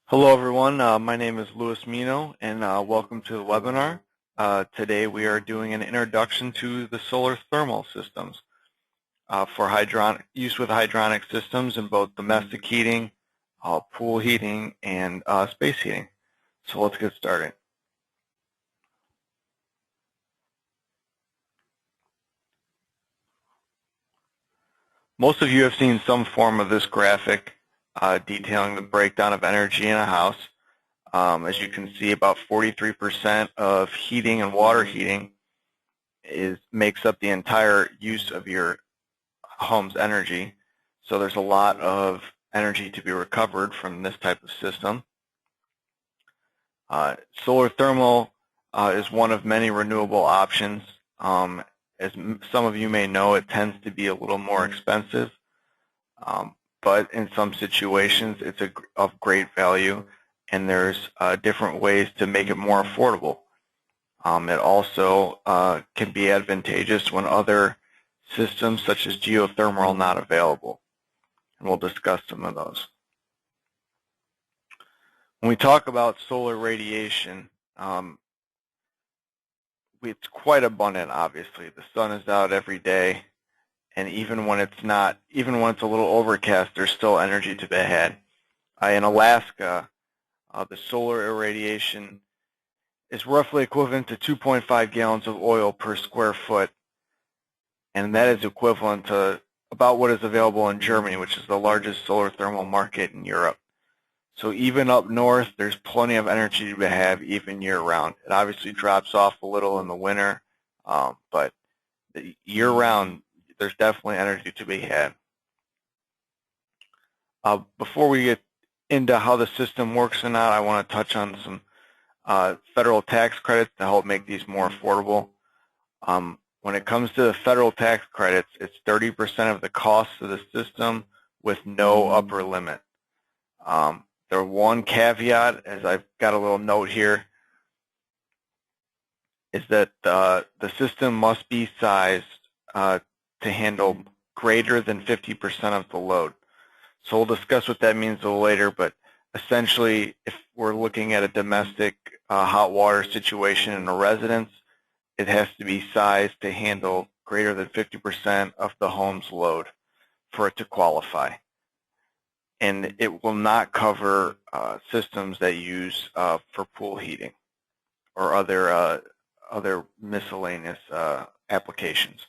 Hello everyone, my name is Louis Mino and welcome to the webinar. Today we are doing an introduction to the solar thermal systems for use with hydronic systems in both domestic heating, pool heating, and space heating. So let's get started. Most of you have seen some form of this graphic detailing the breakdown of energy in a house. As you can see, about 43% of heating and water heating makes up the entire use of your home's energy. So there's a lot of energy to be recovered from this type of system. Solar thermal is one of many renewable options. As some of you may know, it tends to be a little more expensive, but in some situations it's of great value, and there's different ways to make it more affordable. It also can be advantageous when other systems such as geothermal are not available, and we'll discuss some of those. When we talk about solar radiation, it's quite abundant, obviously. The sun is out every day, and even when it's a little overcast, there's still energy to be had. In Alaska, the solar irradiation is roughly equivalent to 2.5 gallons of oil per square foot, and that is equivalent to about what is available in Germany, which is the largest solar thermal market in Europe. So even up north, there's plenty of energy to have even year-round. It obviously drops off a little in the winter, but year-round, there's definitely energy to be had. Before we get into how the system works or not, I want to touch on some federal tax credits to help make these more affordable. When it comes to the federal tax credits, it's 30% of the cost of the system with no upper limit. The one caveat, as I've got a little note here, is that the system must be sized to handle greater than 50% of the load. So we'll discuss what that means a little later, but essentially, if we're looking at a domestic hot water situation in a residence, it has to be sized to handle greater than 50% of the home's load for it to qualify. And it will not cover systems that use for pool heating or other miscellaneous applications.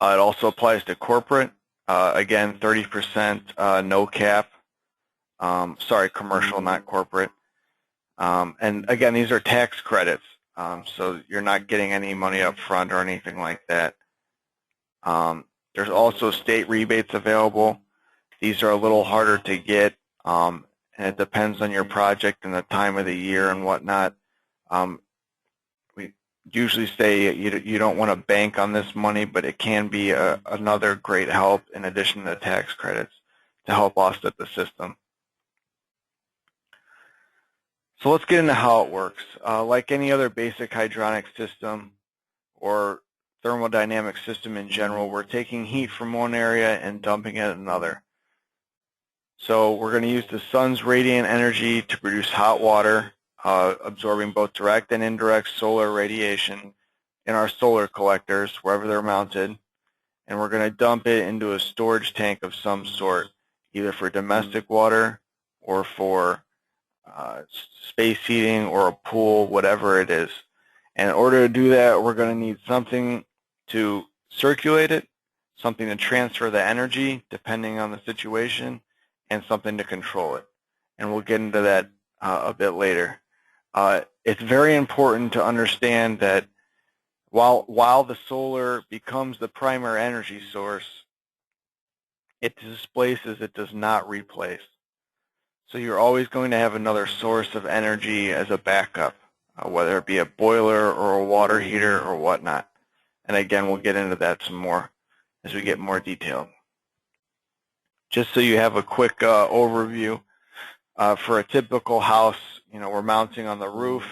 It also applies to corporate. Again, 30% no cap. Sorry, commercial, not corporate. And again, these are tax credits, so you're not getting any money up front or anything like that. There's also state rebates available. These are a little harder to get, and it depends on your project and the time of the year and whatnot. We usually say you don't want to bank on this money, but it can be another great help in addition to the tax credits to help offset the system. So let's get into how it works. Like any other basic hydronic system or thermodynamic system in general, we're taking heat from one area and dumping it in another. So we're going to use the sun's radiant energy to produce hot water, absorbing both direct and indirect solar radiation in our solar collectors, wherever they're mounted, and we're going to dump it into a storage tank of some sort, either for domestic water or for space heating or a pool, whatever it is. And in order to do that, we're going to need something to circulate it, something to transfer the energy, depending on the situation, and something to control it. And we'll get into that a bit later. It's very important to understand that while the solar becomes the primary energy source, it displaces, it does not replace. So you're always going to have another source of energy as a backup, whether it be a boiler or a water heater or whatnot. And again, we'll get into that some more as we get more detailed. Just so you have a quick overview, for a typical house, we're mounting on the roof.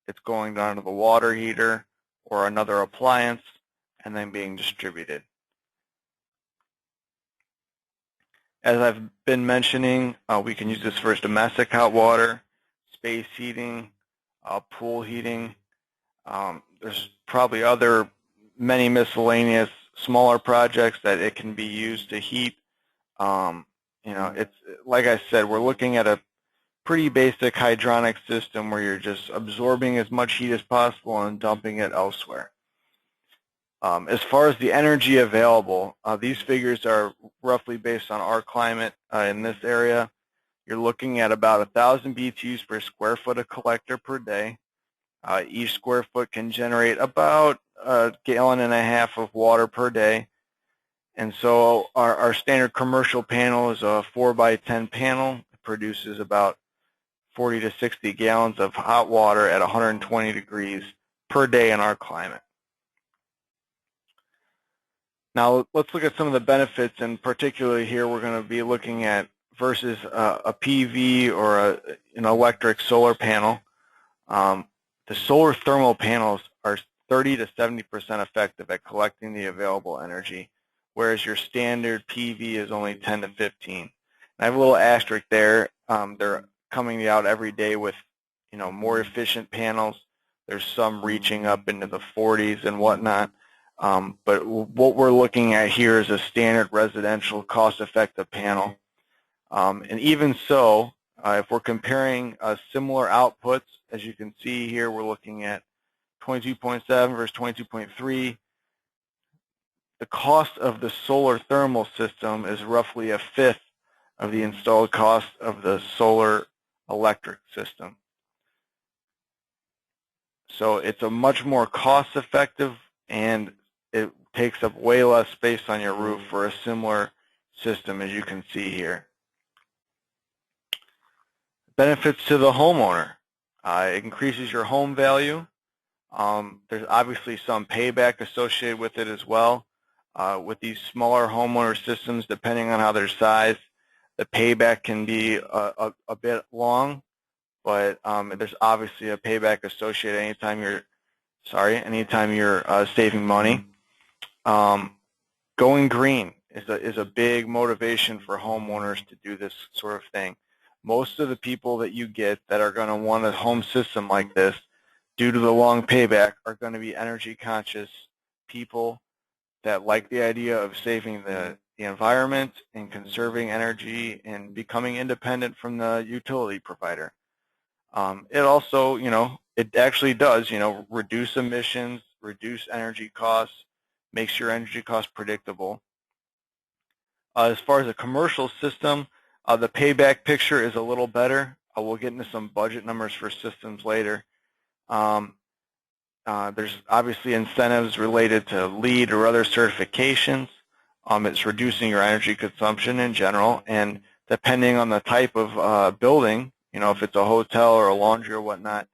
It's going down to the water heater or another appliance and then being distributed. As I've been mentioning, we can use this for domestic hot water, space heating, pool heating. There's probably many miscellaneous smaller projects that it can be used to heat. It's like I said, we're looking at a pretty basic hydronic system where you're just absorbing as much heat as possible and dumping it elsewhere. As far as the energy available, these figures are roughly based on our climate in this area. You're looking at about 1,000 BTUs per square foot of collector per day. Each square foot can generate about 1.5 gallons of water per day. And so our standard commercial panel is a 4x10 panel. It produces about 40 to 60 gallons of hot water at 120 degrees per day in our climate. Now let's look at some of the benefits, and particularly here we're going to be looking at versus a PV or an electric solar panel. The solar thermal panels are 30 to 70% effective at collecting the available energy, whereas your standard PV is only 10 to 15. I have a little asterisk there. They're coming out every day with more efficient panels. There's some reaching up into the 40s and whatnot. But what we're looking at here is a standard residential cost-effective panel. And even so, if we're comparing similar outputs, as you can see here, we're looking at 22.7 versus 22.3. The cost of the solar thermal system is roughly a fifth of the installed cost of the solar electric system. So it's a much more cost-effective, and it takes up way less space on your roof for a similar system, as you can see here. Benefits to the homeowner. It increases your home value. There's obviously some payback associated with it as well. With these smaller homeowner systems, depending on how they're sized, the payback can be a bit long, but there's obviously a payback associated anytime you're saving money. Going green is a big motivation for homeowners to do this sort of thing. Most of the people that you get that are going to want a home system like this, due to the long payback, are going to be energy conscious people that like the idea of saving the environment and conserving energy and becoming independent from the utility provider. It also, it actually does, reduce emissions, reduce energy costs, makes your energy costs predictable. As far as a commercial system, the payback picture is a little better. We'll get into some budget numbers for systems later. There's obviously incentives related to LEED or other certifications. It's reducing your energy consumption in general, and depending on the type of building, if it's a hotel or a laundry or whatnot,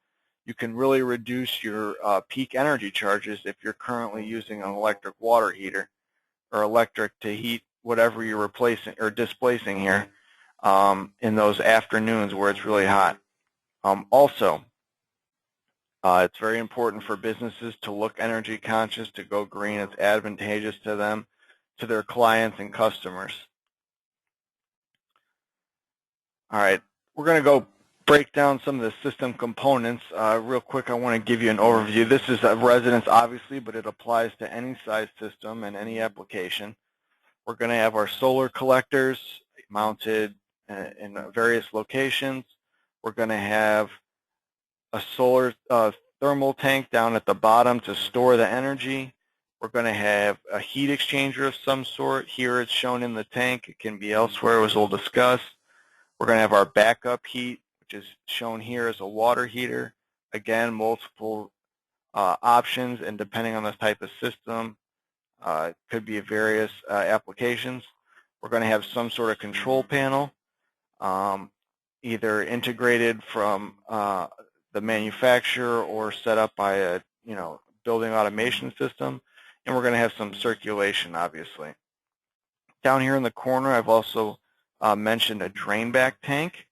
you can really reduce your peak energy charges if you're currently using an electric water heater or electric to heat whatever you're replacing or displacing here in those afternoons where it's really hot. Also, it's very important for businesses to look energy conscious, to go green. It's advantageous to them, to their clients and customers. All right, we're going to go break down some of the system components. Real quick, I want to give you an overview. This is a residence, obviously, but it applies to any size system and any application. We're going to have our solar collectors mounted in various locations. We're going to have a solar thermal tank down at the bottom to store the energy. We're going to have a heat exchanger of some sort. Here it's shown in the tank. It can be elsewhere, as we'll discuss. We're going to have our backup heat, which is shown here as a water heater. Again, multiple options, and depending on the type of system, it could be various applications. We're going to have some sort of control panel, either integrated from the manufacturer or set up by a building automation system, and we're going to have some circulation, obviously. Down here in the corner, I've also mentioned a drain back tank.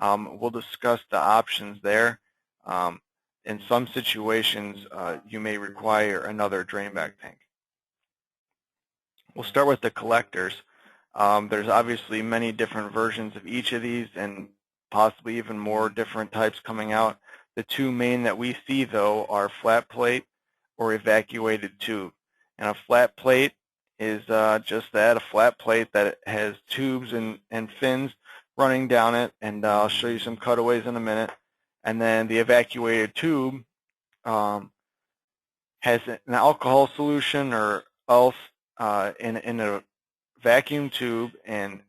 We'll discuss the options there. In some situations, you may require another drain back tank. We'll start with the collectors. There's obviously many different versions of each of these and possibly even more different types coming out. The two main that we see, though, are flat plate or evacuated tube. And a flat plate is just that, a flat plate that has tubes and fins running down it, and I'll show you some cutaways in a minute. And then the evacuated tube has an alcohol solution or else in a vacuum tube, and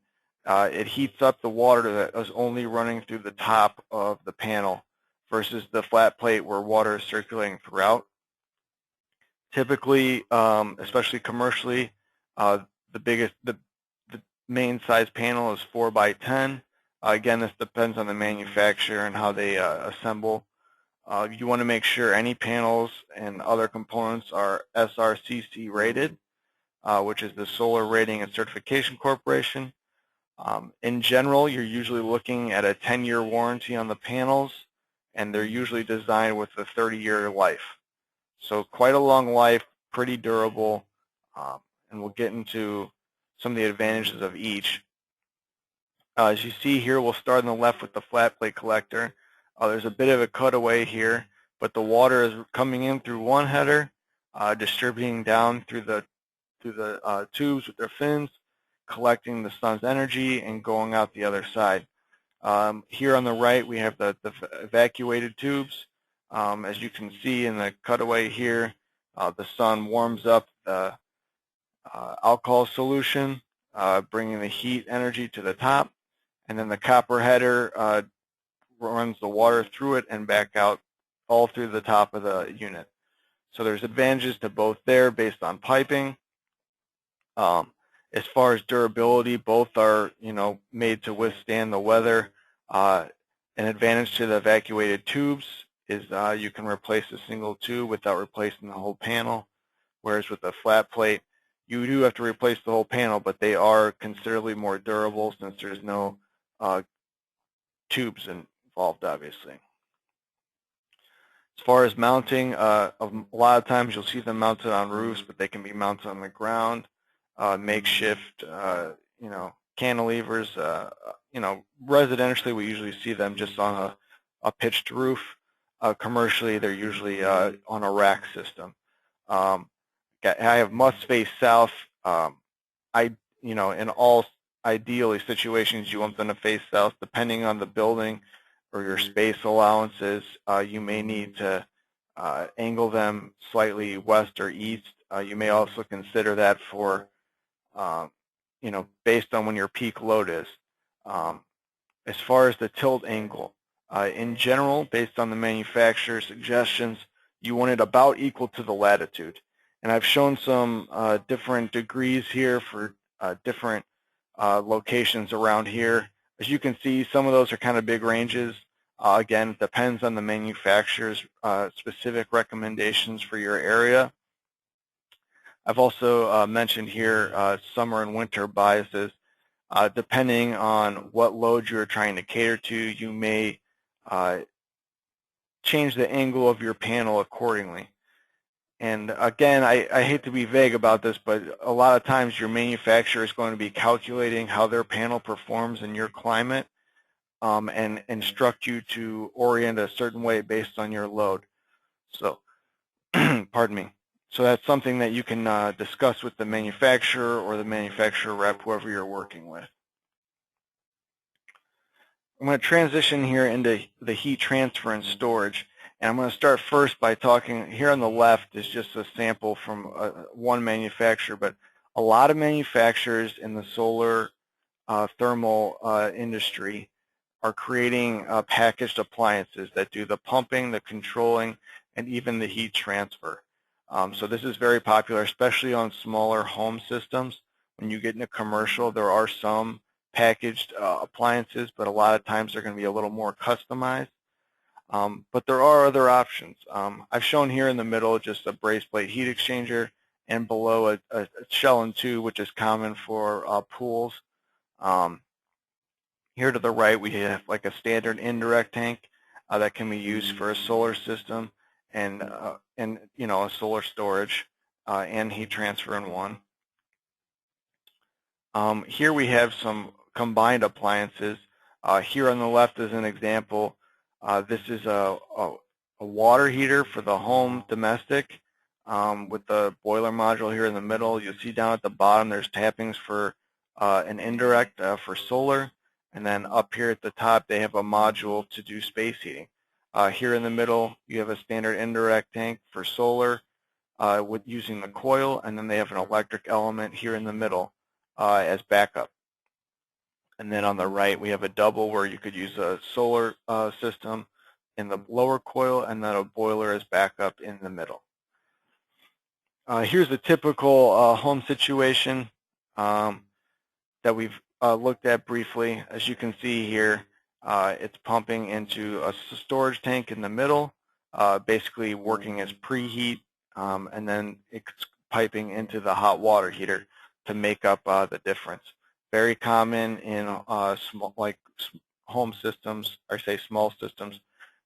it heats up the water that is only running through the top of the panel versus the flat plate where water is circulating throughout. Typically, especially commercially, the main size panel is 4 by 10. Again, this depends on the manufacturer and how they assemble. You want to make sure any panels and other components are SRCC rated, which is the Solar Rating and Certification Corporation. In general, you're usually looking at a 10-year warranty on the panels, and they're usually designed with a 30-year life. So quite a long life, pretty durable, and we'll get into some of the advantages of each. As you see here, we'll start on the left with the flat plate collector. There's a bit of a cutaway here, but the water is coming in through one header, distributing down through the tubes with their fins, collecting the sun's energy, and going out the other side. Here on the right, we have the evacuated tubes. As you can see in the cutaway here, the sun warms up the alcohol solution, bringing the heat energy to the top, and then the copper header runs the water through it and back out all through the top of the unit. So there's advantages to both there based on piping. As far as durability, both are made to withstand the weather. An advantage to the evacuated tubes is you can replace a single tube without replacing the whole panel, whereas with a flat plate, you do have to replace the whole panel, but they are considerably more durable since there's no tubes involved, obviously. As far as mounting, a lot of times you'll see them mounted on roofs, but they can be mounted on the ground, makeshift, cantilevers. Residentially, we usually see them just on a pitched roof. Commercially, they're usually on a rack system. I have must face south. In all ideally situations, you want them to face south. Depending on the building or your space allowances, you may need to angle them slightly west or east. You may also consider that for, based on when your peak load is. As far as the tilt angle, in general, based on the manufacturer's suggestions, you want it about equal to the latitude. And I've shown some different degrees here for different locations around here. As you can see, some of those are kind of big ranges. Again, it depends on the manufacturer's specific recommendations for your area. I've also mentioned here summer and winter biases. Depending on what load you're trying to cater to, you may change the angle of your panel accordingly. And again, I hate to be vague about this, but a lot of times your manufacturer is going to be calculating how their panel performs in your climate and instruct you to orient a certain way based on your load. So, pardon me. So that's something that you can discuss with the manufacturer or the manufacturer rep, whoever you're working with. I'm going to transition here into the heat transfer and storage. And I'm going to start first by talking, here on the left is just a sample from one manufacturer, but a lot of manufacturers in the solar thermal industry are creating packaged appliances that do the pumping, the controlling, and even the heat transfer. So this is very popular, especially on smaller home systems. When you get into commercial, there are some packaged appliances, but a lot of times they're going to be a little more customized. But there are other options. I've shown here in the middle just a braze plate heat exchanger, and below a shell and tube, which is common for pools. Here to the right, we have like a standard indirect tank that can be used for a solar system and a solar storage and heat transfer in one. Here we have some combined appliances. Here on the left is an example. This is a water heater for the home domestic with the boiler module here in the middle. You'll see down at the bottom there's tappings for an indirect for solar, and then up here at the top they have a module to do space heating. Here in the middle you have a standard indirect tank for solar with using the coil, and then they have an electric element here in the middle as backup. And then on the right we have a double where you could use a solar system in the lower coil and then a boiler as backup in the middle. Here's a typical home situation that we've looked at briefly. As you can see here, it's pumping into a storage tank in the middle, basically working as preheat, and then it's piping into the hot water heater to make up the difference. Very common in home systems, or say small systems,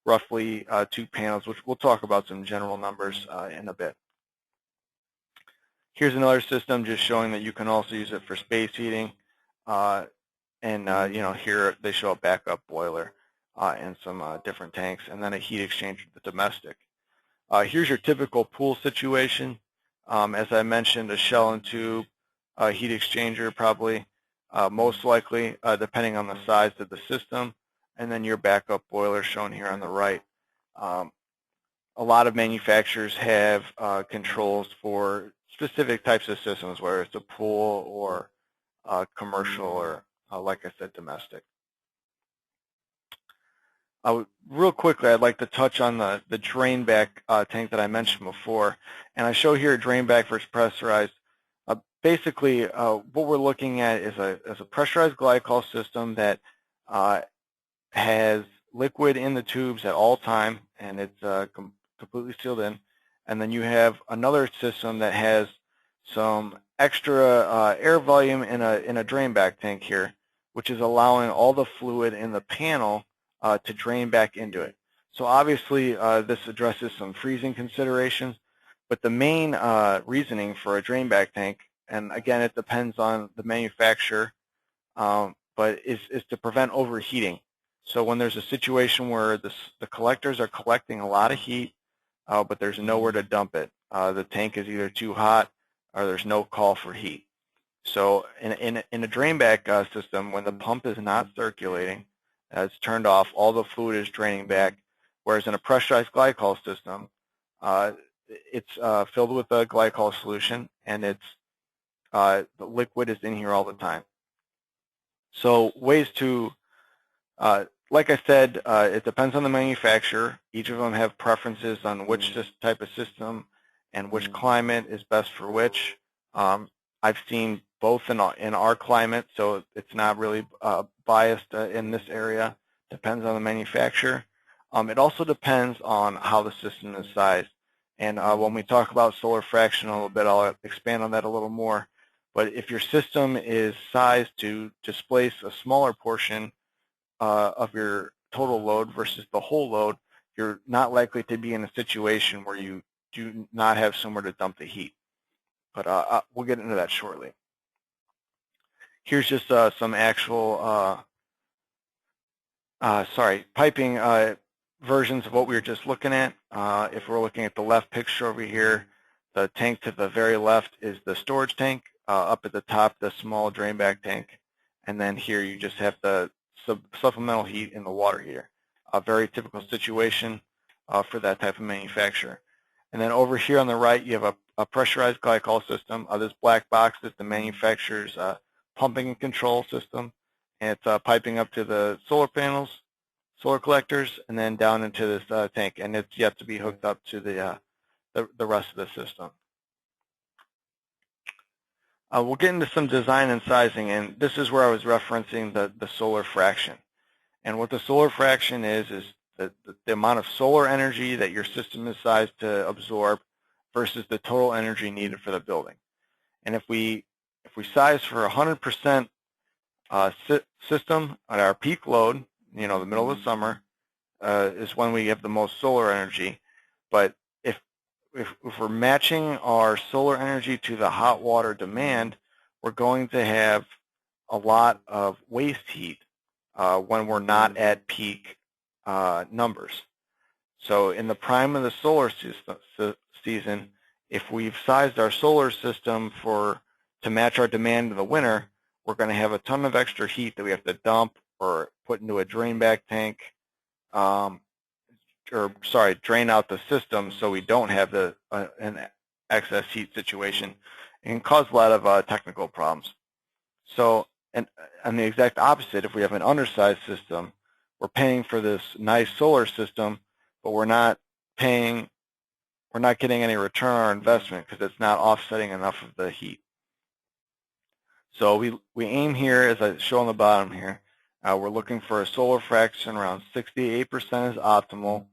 roughly 2 panels, which we'll talk about some general numbers in a bit. Here's another system just showing that you can also use it for space heating, here they show a backup boiler and some different tanks, and then a heat exchanger to the domestic. Here's your typical pool situation. As I mentioned, a shell and tube heat exchanger probably, most likely, depending on the size of the system, and then your backup boiler shown here on the right. A lot of manufacturers have controls for specific types of systems, whether it's a pool or commercial or, like I said, domestic. Real quickly, I'd like to touch on the drain back tank that I mentioned before. And I show here drain back versus pressurized. Basically, what we're looking at is a pressurized glycol system that has liquid in the tubes at all time, and it's completely sealed in. And then you have another system that has some extra air volume in a drain back tank here, which is allowing all the fluid in the panel to drain back into it. So obviously this addresses some freezing considerations, but the main reasoning for a drain back tank, and again it depends on the manufacturer, but is to prevent overheating. So when there's a situation where the collectors are collecting a lot of heat, but there's nowhere to dump it, the tank is either too hot or there's no call for heat. So in a drain back system, when the pump is not circulating, it's turned off, all the fluid is draining back, whereas in a pressurized glycol system, it's filled with a glycol solution, and the liquid is in here all the time. So ways to, like I said, it depends on the manufacturer. Each of them have preferences on which type of system and which climate is best for which. I've seen both in our climate, so it's not really biased in this area. Depends on the manufacturer. It also depends on how the system is sized. And when we talk about solar fraction a little bit, I'll expand on that a little more. But if your system is sized to displace a smaller portion of your total load versus the whole load, you're not likely to be in a situation where you do not have somewhere to dump the heat. But we'll get into that shortly. Here's just some actual, piping versions of what we were just looking at. If we're looking at the left picture over here, the tank to the very left is the storage tank. Up at the top, the small drain back tank. And then here you just have the supplemental heat in the water heater. A very typical situation for that type of manufacturer. And then over here on the right, you have a pressurized glycol system. This black box is the manufacturer's pumping and control system. And it's piping up to the solar panels, solar collectors, and then down into this tank. And it's yet to be hooked up to the rest of the system. We'll get into some design and sizing, and this is where I was referencing the solar fraction. And what the solar fraction is the amount of solar energy that your system is sized to absorb versus the total energy needed for the building. And if we size for 100% system at our peak load, the middle of the summer, is when we have the most solar energy. But if we're matching our solar energy to the hot water demand, we're going to have a lot of waste heat when we're not at peak numbers. So in the prime of the solar season, if we've sized our solar system to match our demand in the winter, we're going to have a ton of extra heat that we have to dump or put into a drain back tank, drain out the system so we don't have an excess heat situation. It can cause a lot of technical problems. So, and on the exact opposite, if we have an undersized system, we're paying for this nice solar system, but we're not getting any return on our investment because it's not offsetting enough of the heat. So we aim here, as I show on the bottom here, we're looking for a solar fraction around 68% is optimal.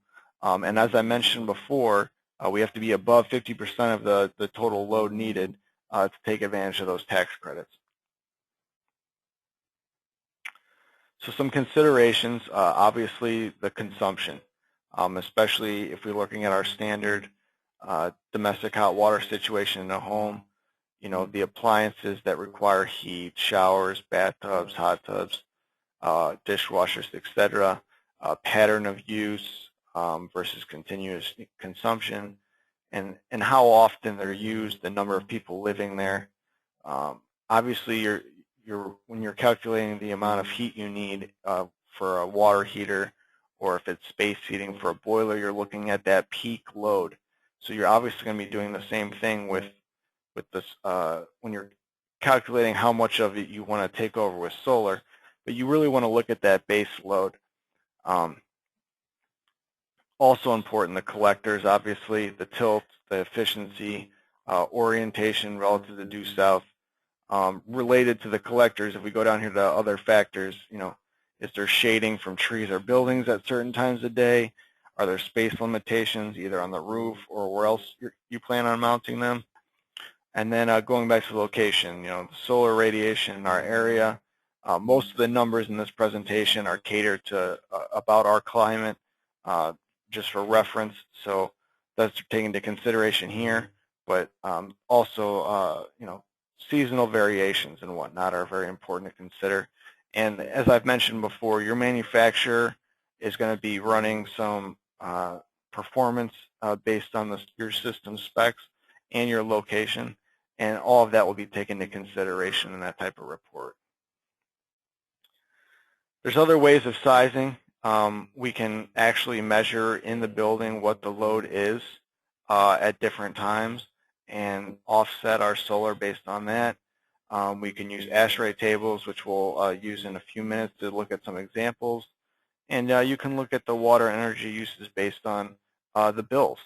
And as I mentioned before, we have to be above 50% of the total load needed to take advantage of those tax credits. So some considerations, obviously the consumption, especially if we're looking at our standard domestic hot water situation in a home, you know, the appliances that require heat, showers, bathtubs, hot tubs, dishwashers, etc., pattern of use versus continuous consumption, and how often they're used, the number of people living there. Obviously, when you're calculating the amount of heat you need for a water heater, or if it's space heating for a boiler, you're looking at that peak load. So you're obviously going to be doing the same thing with this when you're calculating how much of it you want to take over with solar, but you really want to look at that base load. Also important, the collectors, obviously, the tilt, the efficiency, orientation relative to due south. Related to the collectors, if we go down here to other factors, you know, is there shading from trees or buildings at certain times of day? Are there space limitations either on the roof or where else you plan on mounting them? And then going back to the location, you know, the solar radiation in our area. Most of the numbers in this presentation are catered to about our climate, just for reference. So that's taken into consideration here. But also, you know, seasonal variations and whatnot are very important to consider. And as I've mentioned before, your manufacturer is going to be running some performance based on your system specs and your location, and all of that will be taken into consideration in that type of report. There's other ways of sizing. We can actually measure in the building what the load is at different times and offset our solar based on that. We can use ASHRAE tables, which we'll use in a few minutes to look at some examples. And you can look at the water energy uses based on the bills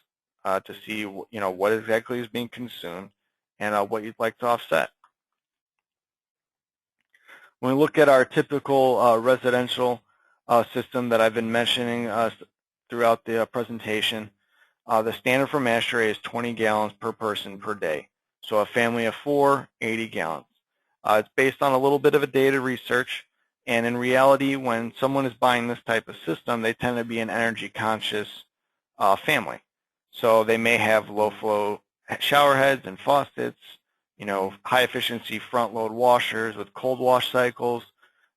to see, you know, what exactly is being consumed and what you'd like to offset. When we look at our typical residential system that I've been mentioning throughout the presentation, the standard for ASHRAE is 20 gallons per person per day. So a family of 4, 80 gallons. It's based on a little bit of a data research, and in reality, when someone is buying this type of system, they tend to be an energy conscious family. So they may have low flow shower heads and faucets, you know, high efficiency front load washers with cold wash cycles,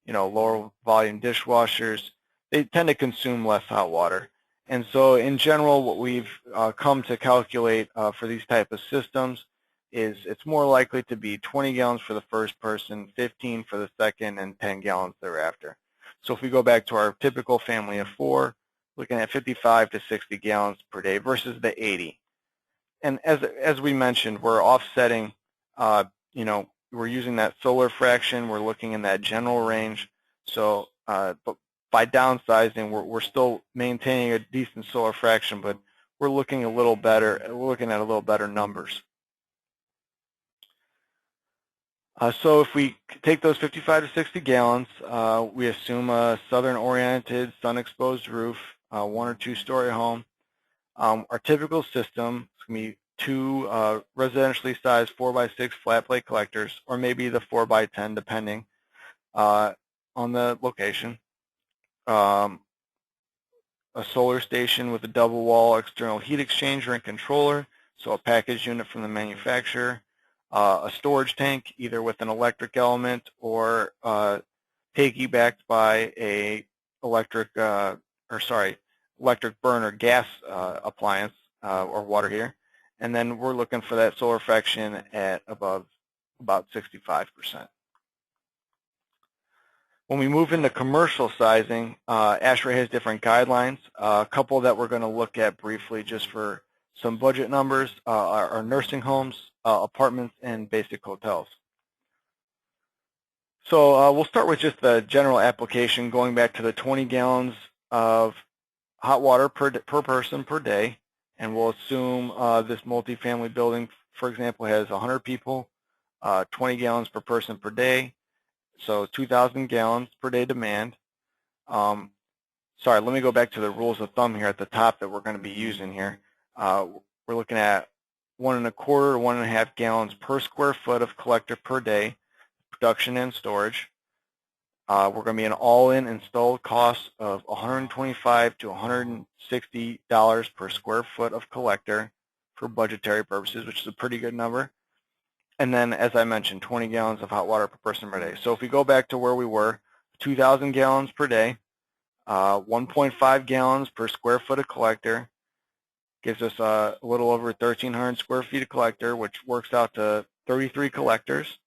you know, lower volume dishwashers. They tend to consume less hot water. And so in general, what we've come to calculate for these type of systems is it's more likely to be 20 gallons for the first person, 15 for the second, and 10 gallons thereafter. So if we go back to our typical family of 4, looking at 55 to 60 gallons per day versus the 80. And as we mentioned, we're offsetting, you know, we're using that solar fraction. We're looking in that general range. So but by downsizing, we're still maintaining a decent solar fraction, but we're looking a little better. We're looking at a little better numbers. So if we take those 55 to 60 gallons, we assume a southern-oriented, sun-exposed roof, 1 or 2 story home. Our typical system is going to be 2 residentially sized 4x6 flat plate collectors, or maybe the 4x10, depending on the location. A solar station with a double wall external heat exchanger and controller, so a package unit from the manufacturer. a storage tank, either with an electric element or piggybacked by a electric burner gas appliance or water heater. And then we're looking for that solar fraction at above about 65%. When we move into commercial sizing, ASHRAE has different guidelines. A couple that we're going to look at briefly just for some budget numbers are nursing homes, apartments, and basic hotels. So we'll start with just the general application, going back to the 20 gallons of hot water per person per day. And we'll assume this multifamily building, for example, has 100 people, 20 gallons per person per day, so 2,000 gallons per day demand. Sorry, let me go back to the rules of thumb here at the top that we're going to be using here. We're looking at 1 1/4 to 1.5 gallons per square foot of collector per day, production and storage. We're going to be an all-in installed cost of $125 to $160 per square foot of collector for budgetary purposes, which is a pretty good number. And then, as I mentioned, 20 gallons of hot water per person per day. So if we go back to where we were, 2,000 gallons per day, 1.5 gallons per square foot of collector, gives us a little over 1,300 square feet of collector, which works out to 33 collectors.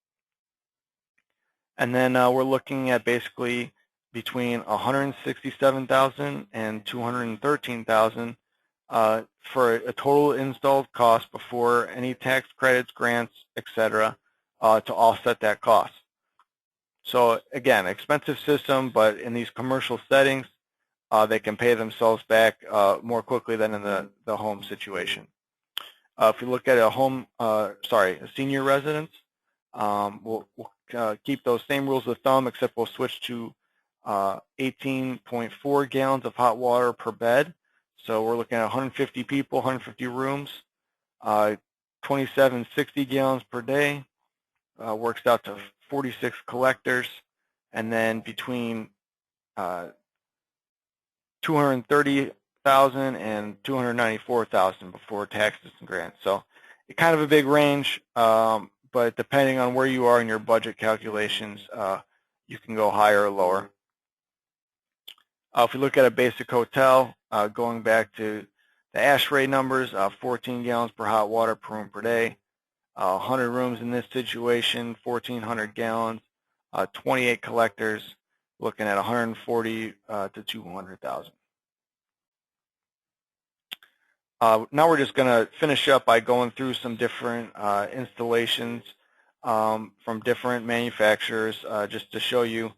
And then we're looking at basically between $167,000 and $213,000 for a total installed cost before any tax credits, grants, etc., to offset that cost. So again, expensive system, but in these commercial settings, they can pay themselves back more quickly than in the home situation. If you look at a senior residence, we'll keep those same rules of thumb, except we'll switch to 18.4 gallons of hot water per bed. So we're looking at 150 people, 150 rooms, 2,760 gallons per day, works out to 46 collectors, and then between 230,000 and 294,000 before taxes and grants. So it's kind of a big range, but depending on where you are in your budget calculations, you can go higher or lower. If we look at a basic hotel, going back to the ASHRAE numbers, 14 gallons per hot water per room per day, 100 rooms in this situation, 1,400 gallons, 28 collectors, looking at 140 to 200,000. Now we're just going to finish up by going through some different installations from different manufacturers, just to show you,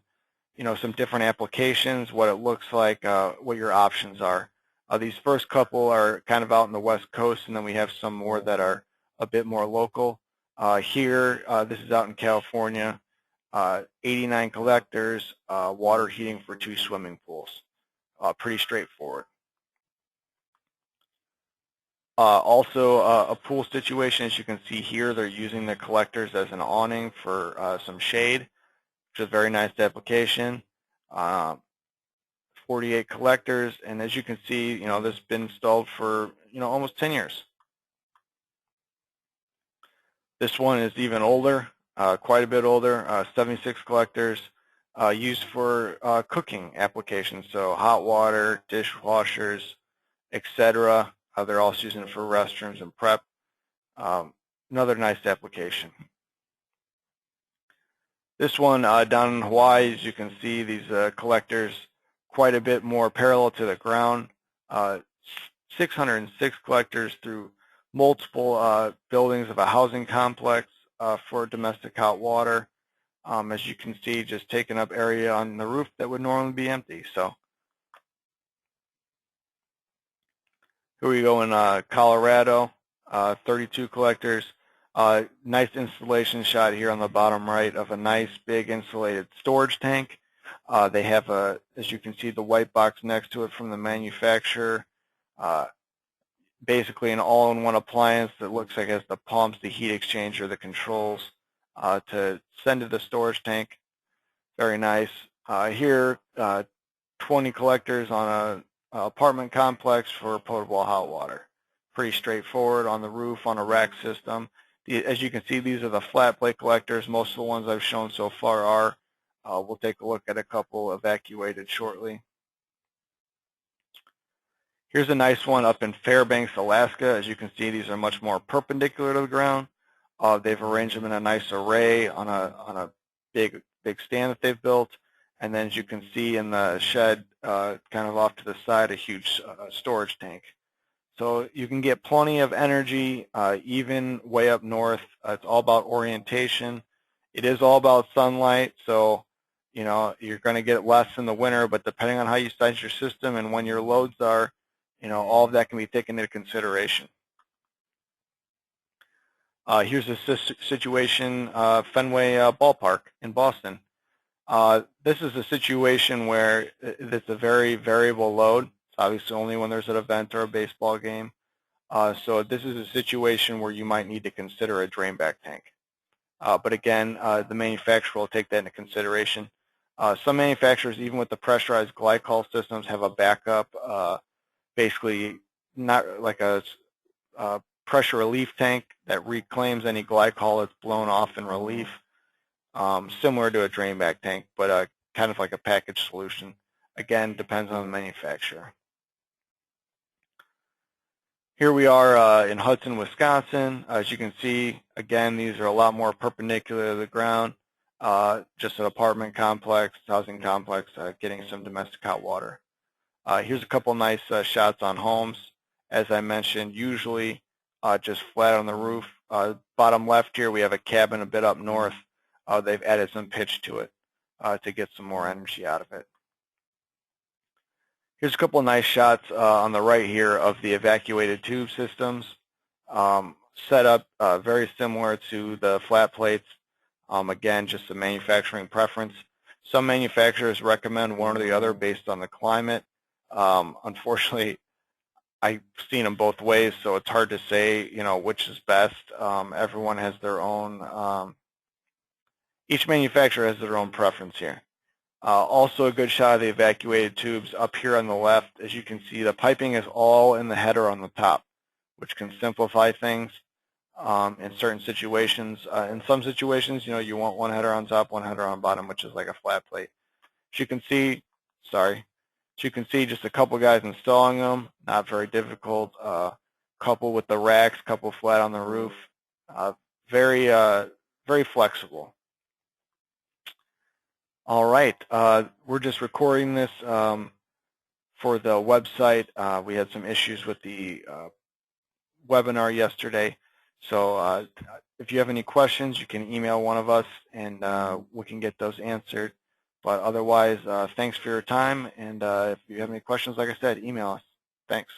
some different applications, what it looks like, what your options are. These first couple are kind of out in the West Coast, and then we have some more that are a bit more local. Here, this is out in California, 89 collectors, water heating for 2 swimming pools. Pretty straightforward. Also, a pool situation, as you can see here, they're using the collectors as an awning for some shade, which is a very nice application. 48 collectors, and as you can see, this has been installed for, almost 10 years. This one is even older, quite a bit older, 76 collectors, used for cooking applications, so hot water, dishwashers, etc. They're also using it for restrooms and prep. Another nice application. This one down in Hawaii, as you can see, these collectors quite a bit more parallel to the ground. 606 collectors through multiple buildings of a housing complex for domestic hot water. As you can see, just taking up area on the roof that would normally be empty. So here we go in Colorado, 32 collectors. Nice installation shot here on the bottom right of a nice big insulated storage tank. They have, as you can see, the white box next to it from the manufacturer. Basically an all-in-one appliance that looks like it has the pumps, the heat exchanger, the controls to send to the storage tank. Very nice. Here, 20 collectors on a apartment complex for potable hot water. Pretty straightforward on the roof on a rack system. As you can see, these are the flat plate collectors. Most of the ones I've shown so far are. We'll take a look at a couple evacuated shortly. Here's a nice one up in Fairbanks, Alaska. As you can see, these are much more perpendicular to the ground. They've arranged them in a nice array on a big stand that they've built. And then as you can see in the shed, kind of off to the side, a huge storage tank. So you can get plenty of energy, even way up north. It's all about orientation. It is all about sunlight, so you know you're going to get less in the winter, but depending on how you size your system and when your loads are, you know, all of that can be taken into consideration. Here's a situation, Fenway Ballpark in Boston. This is a situation where it's a very variable load. It's obviously only when there's an event or a baseball game. So this is a situation where you might need to consider a drainback tank. But again, the manufacturer will take that into consideration. Some manufacturers, even with the pressurized glycol systems, have a backup, basically not like a pressure relief tank that reclaims any glycol that's blown off in relief, similar to a drainback tank, but kind of like a package solution. Again, depends on the manufacturer. Here we are in Hudson, Wisconsin. As you can see, again, these are a lot more perpendicular to the ground. Just an apartment complex, housing complex, getting some domestic hot water. Here's a couple nice shots on homes. As I mentioned, usually just flat on the roof. Bottom left here, we have a cabin a bit up north. They've added some pitch to it to get some more energy out of it. Here's a couple of nice shots on the right here of the evacuated tube systems. Set up very similar to the flat plates. Again, just a manufacturing preference. Some manufacturers recommend one or the other based on the climate. Unfortunately, I've seen them both ways, so it's hard to say, you know, which is best. Everyone has their own, each manufacturer has their own preference here. Also a good shot of the evacuated tubes up here on the left. As you can see, the piping is all in the header on the top, which can simplify things in certain situations. In some situations, you know, you want one header on top, one header on bottom, which is like a flat plate. As you can see, just a couple guys installing them, not very difficult. Couple with the racks, couple flat on the roof. Very flexible. All right, we're just recording this for the website. We had some issues with the webinar yesterday. So if you have any questions, you can email one of us and we can get those answered. But otherwise, thanks for your time. And if you have any questions, like I said, email us. Thanks.